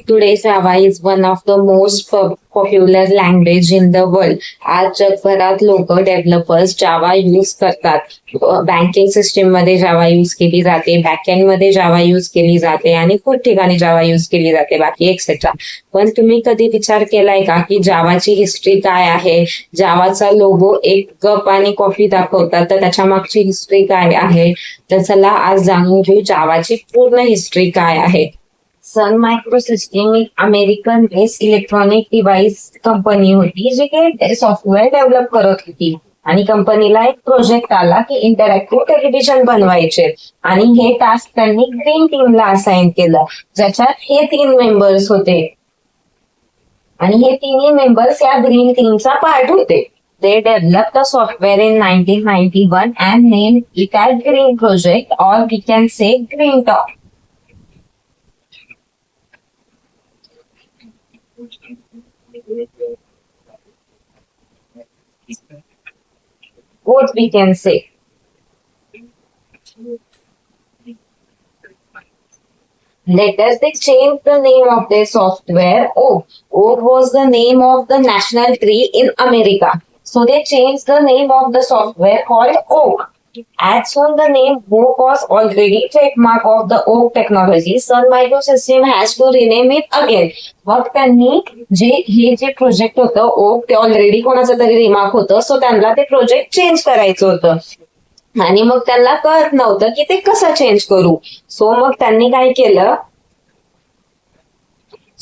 Today, Java is one of the most popular language in the world. आज जगभरात लोक developers जावा use करतात. Banking system मध्ये जावा use केली जाते, बॅकएंड मध्ये जावा यूज केली जाते आणि खूप ठिकाणी जावा यूज केली जाते, बाकी एक्सेट्रा. पण तुम्ही कधी विचार केलाय का की जावाची हिस्ट्री काय आहे? जावाचा लोगो एक कप आणि कॉफी दाखवतात, तर त्याच्या मागची हिस्ट्री काय आहे? तर चला आज जाणून घेऊ जावाची पूर्ण हिस्ट्री काय आहे. सन मायक्रोसिस्टीम एक American based electronic device company होती, जी काही सॉफ्टवेअर डेव्हलप करत होती. आणि कंपनीला एक प्रोजेक्ट आला की इंटरॅक्टिव्ह टेलिव्हिजन बनवायचे, आणि हे टास्क त्यांनी ग्रीन टीमला असाइन केलं, ज्याच्यात हे 3 मेंबर्स होते. आणि हे 3 मेंबर्स या ग्रीन टीमचा पार्ट होते. They developed the software in 1991 and named it as Green Project, or we can say Green Talk. What we can say. Later, they changed the name of their software. Oak was the name of the national tree in America. So they changed the name of the software called Oak. As soon the name Oak was already trademark of the Oak technology, Sun Microsystems has to rename it again. मग त्यांनी जे project होतं okay, ते already कोणाचं तरी remark होतं, so त्यांना ते प्रोजेक्ट चेंज करायचं होतं. आणि मग त्यांना कळत नव्हतं की ते कसं चेंज करू. सो मग त्यांनी काय केलं,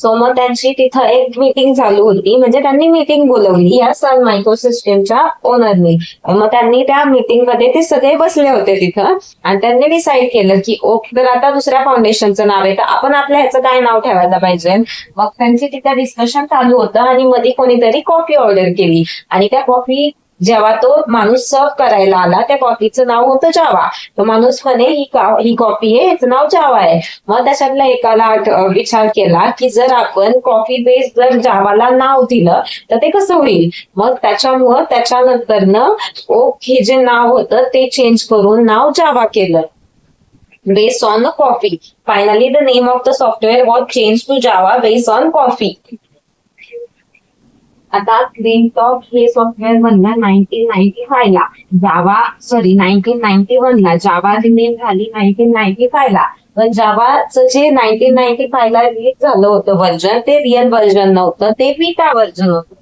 मग त्यांची तिथं एक मीटिंग चालू होती, म्हणजे त्यांनी मीटिंग बोलवली या सन मायक्रोसिस्टीमच्या ओनरनी. मग त्यांनी त्या मीटिंग मध्ये ते सगळे बसले होते तिथं, आणि त्यांनी डिसाईड केलं की ओक तर आता दुसऱ्या फाउंडेशनचं नाव आहे, तर आपण आपल्या ह्याचं काय नाव ठेवायला पाहिजे. मग त्यांची तिथं डिस्कशन चालू होतं, आणि मध्ये कोणीतरी कॉफी ऑर्डर केली, आणि त्या कॉफी जेव्हा तो माणूस सर्व करायला आला, त्या कॉफीचं नाव होतं जावा. तो माणूस म्हणे ही कॉफी आहे, याचं नाव जावा आहे. मग त्याच्यातल्या एकाला विचार केला की जर आपण कॉफी बेस जर जावाला नाव दिलं तर ते कसं होईल. मग त्याच्यानंतरनं ओक हे जे नाव होतं ते चेंज करून नाव जावा केलं, based on the coffee. Finally the name of the software was change to Java based on coffee. आता ग्रीन टॉक हे सॉफ्टवेअर बनलं 1995 ला. 1991 ला. जावा रिनेम झाली 1995 ला. पण जावाचं जे 1995 ला रिलीज झालं होतं व्हर्जन, ते रिअल व्हर्जन नव्हतं, ते बीटा व्हर्जन होतं.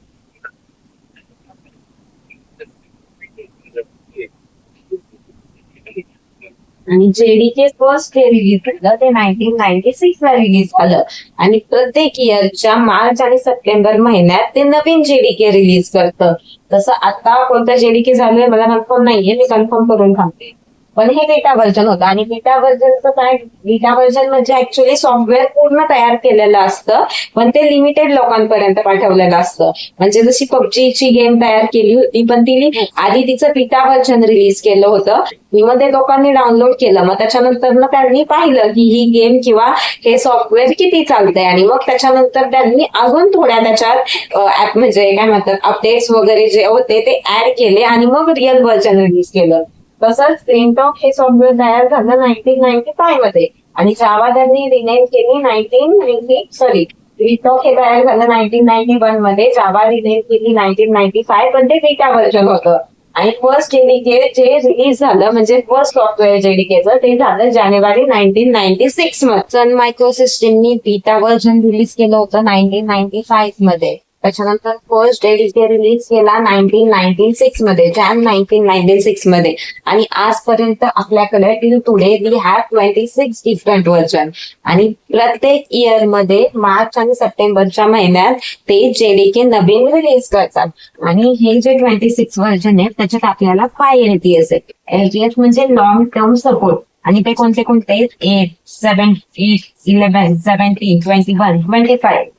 आणि जेडीके फर्स्ट हे रिलीज झालं ते 1996 ला रिलीज झालं. आणि प्रत्येक इयरच्या मार्च आणि सप्टेंबर महिन्यात ते नवीन जेडीके रिलीज करतं. तसं आता कोणतं जेडीके झालंय मला कन्फर्म नाहीये, मी कन्फर्म करून सांगते. पण हे बीटा व्हर्जन होतं. आणि बीटा व्हर्जनचं काय, बीटा व्हर्जन म्हणजे ऍक्च्युअली सॉफ्टवेअर पूर्ण तयार केलेलं असतं, पण ते लिमिटेड लोकांपर्यंत पाठवलेलं असतं. म्हणजे जशी पबजीची गेम तयार केली होती, पण तिने आधी तिचं बीटा व्हर्जन रिलीज केलं होतं, मग ते लोकांनी डाउनलोड केलं. मग त्याच्यानंतर त्यांनी पाहिलं की ही गेम किंवा हे सॉफ्टवेअर किती चालतंय, आणि मग त्याच्यानंतर त्यांनी अजून थोड्या त्याच्यात ऍप म्हणजे काय म्हणतात अपडेट्स वगैरे जे होते ते ऍड केले, आणि मग रिअल व्हर्जन रिलीज केलं. तसंच ग्रीन टॉक हे सॉफ्टवेअर तयार झालं 1995 मध्ये, आणि जावा त्यांनी रिनेम केली ग्रीन टॉक हे तयार झालं 1991 मध्ये, जावा रिनेम केली 1995, पण ते बीटा व्हर्जन होतं. आणि फर्स्ट जेडीके जे रिलीज झालं म्हणजे फर्स्ट सॉफ्टवेअर जेडीकेचं, ते झालं जानेवारी 1996 मध्ये. सन मायक्रोसिस्टीमनी बीटा व्हर्जन रिलीज केलं होतं 1995 मध्ये. त्याच्यानंतर फर्स्ट जेडीके रिलीज केला 1996 मध्ये, जॅन 1996 मध्ये. आणि आजपर्यंत आपल्याकडे till today we have 26 different version. आणि प्रत्येक इयर मध्ये मार्च आणि सप्टेंबरच्या महिन्यात ते जेडीके नवीन रिलीज करतात. आणि हे जे 26 व्हर्जन आहे त्याच्यात आपल्याला 5 LTS आहेत. LTS म्हणजे लॉंग टर्म सपोर्ट. आणि ते कोणते 8, 7, 8, 11, 17, 21, 25.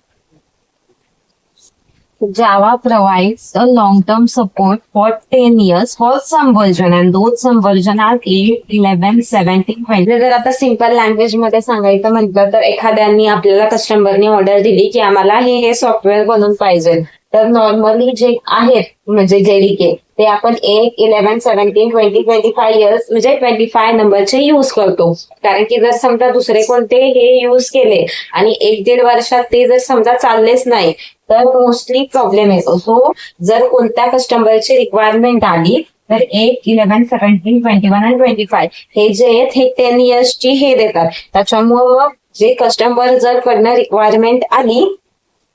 Java provides a long-term support for 10 years for some version, and those some version are 8, 11, 17, 20. जर आता सिंपल लँग्वेज मध्ये सांगायचं म्हटलं तर एखाद्यानी आपल्याला कस्टमरनी ऑर्डर दिली की आम्हाला हे सॉफ्टवेअर बनवून पाहिजे, तर नॉर्मली जे आहेत म्हणजे जेडीके ते आपण 8, 11, 17, 20, 25 इयर्स म्हणजे 25 नंबरचे यूज करतो. कारण की जर समजा दुसरे कोणते हे यूज केले आणि 1-1.5 वर्षात ते जर समजा चाललेच नाही तर मोस्टली प्रॉब्लेम येतो. सो जर कोणत्या कस्टमरची रिक्वायरमेंट आली तर 8, 11, 17, 21 आणि 25 हे जे आहेत हे 10 इयर्सची हे देतात. त्याच्यामुळं जे कस्टमर जर कडनं रिक्वायरमेंट आली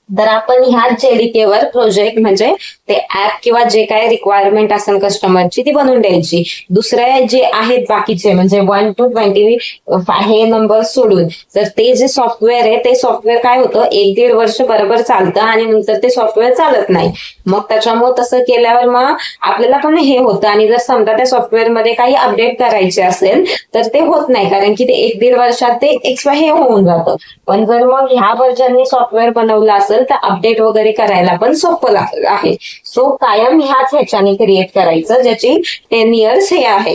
तर आपण ह्या JDK वर प्रोजेक्ट म्हणजे ते ऍप किंवा जे काय रिक्वायरमेंट असेल कस्टमरची ती बनवून द्यायची. दुसरे जे आहेत बाकीचे म्हणजे 1 to 25 हे नंबर सोडून तर ते जे सॉफ्टवेअर आहे ते सॉफ्टवेअर काय होतं 1-1.5 वर्ष बरोबर चालतं आणि नंतर ते सॉफ्टवेअर चालत नाही. मग त्याच्यामुळे तसं केल्यावर मग आपल्याला पण हे होतं आणि जर समजा त्या सॉफ्टवेअर मध्ये काही अपडेट करायचे असेल तर ते होत नाही कारण की ते 1-1.5 वर्षात ते एक्सपायर हे होऊन जातं. पण जर मग ह्या व्हर्जनने सॉफ्टवेअर बनवलं असेल तर अपडेट वगैरे करायला पण सोपं आहे. सो कायम ह्याच ह्याच्याने क्रिएट करायचं ज्याची 10 इयर्स हे आहे.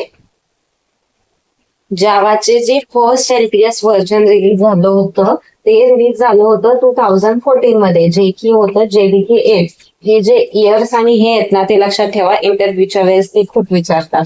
जावाचे जे फर्स्ट LTS व्हर्जन रिलीज झालं होतं ते रिलीज झालं होतं 2014 मध्ये जे की होतं JDK 8. हे जे इयर्स आणि हे आहेत ना ते लक्षात ठेवा इंटरव्ह्यूच्या वेळेस ते खूप विचारतात.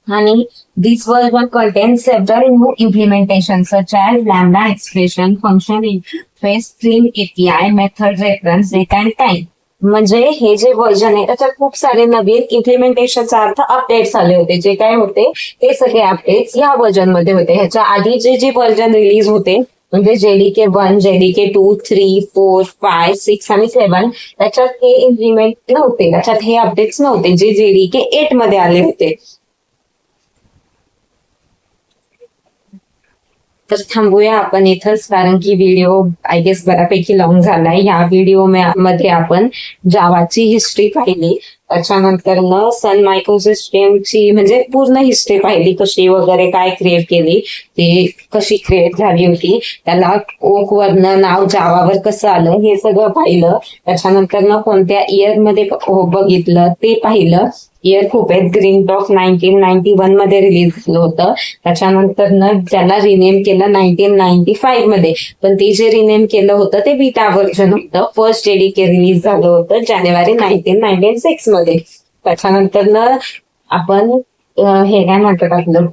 आणि this version contains several new implementations such as Lambda expression, function interface, stream API, method reference, data and time. म्हणजे हे जे व्हर्जन आहे त्याच्यात खूप सारे नवीन इम्प्लिमेंटेशनचा अर्थ अपडेट्स आले होते. जे काय होते ते सगळे अपडेट्स या व्हर्जन मध्ये होते. ह्याच्या आधी जे व्हर्जन रिलीज होते म्हणजे JDK 1, JDK 2, 3, 4, 5, 6 आणि 7 त्याच्यात हे इम्प्लिमेंट नव्हते. त्याच्यात हे अपडेट्स नव्हते जे JDK 8 मध्ये आले होते. तर थांबूया आपण इथंच कारण की व्हिडिओ आय गेस बऱ्यापैकी लॉंग झालाय. ह्या व्हिडिओ मध्ये आपण जावाची हिस्ट्री पाहिली त्याच्यानंतर सन मायक्रोसिस्टमची म्हणजे पूर्ण हिस्ट्री पाहिली कशी वगैरे काय क्रिएट केली ती कशी क्रिएट झाली होती त्याला ओक वरनं नाव जावावर कसं आलं हे सगळं पाहिलं. त्याच्यानंतर कोणत्या इयर मध्ये बघितलं ते पाहिलं. इयर खूप आहेत. ग्रीन टॉक 1991 मध्ये रिलीज झालं होतं. त्याच्यानंतर ज्याला रिनेम केलं 1995 मध्ये पण ते जे रिनेम केलं होतं ते बीटा व्हर्जन होतं. फर्स्ट JDK रिलीज झालं होतं जानेवारी 1996 मध्ये. त्याच्यानंतर आपण हे काय म्हणतात आपलं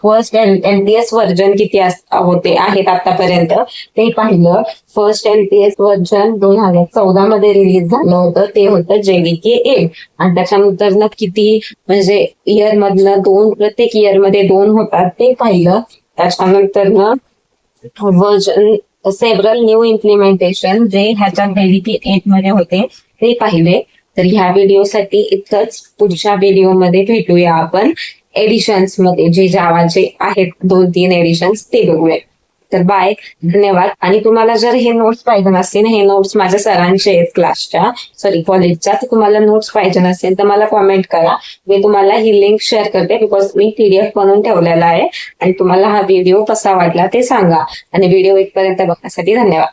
फर्स्ट LTS व्हर्जन किती होते आहेत आतापर्यंत ते पाहिलं. फर्स्ट LTS व्हर्जन 2014 मध्ये रिलीज झालं होतं ते होतं JDK 8 आणि त्याच्यानंतर किती म्हणजे इयर मधनं प्रत्येक इयर मध्ये 2 होतात ते पाहिलं. त्याच्यानंतर व्हर्जन सेव्हरल न्यू इम्प्लिमेंटेशन जे ह्याच्या JDK 8 मध्ये होते ते पाहिले. तर ह्या व्हिडिओसाठी इतकंच. पुढच्या व्हिडिओमध्ये भेटूया आपण एडिशन्स मध्ये जे जावाचे आहेत 2-3 एडिशन्स ते बघूया. तर बाय, धन्यवाद. आणि तुम्हाला जर हे नोट्स पाहिजे नसतील हे नोट्स माझ्या सरांचे आहेत क्लासच्या कॉलेजच्या तर तुम्हाला नोट्स पाहिजे नसेल तर मला कॉमेंट करा. मी तुम्हाला ही लिंक शेअर करते बिकॉज मी PDF बनवून ठेवलेला आहे आणि तुम्हाला हा व्हिडिओ कसा वाटला ते सांगा आणि व्हिडिओ इथपर्यंत बघण्यासाठी धन्यवाद.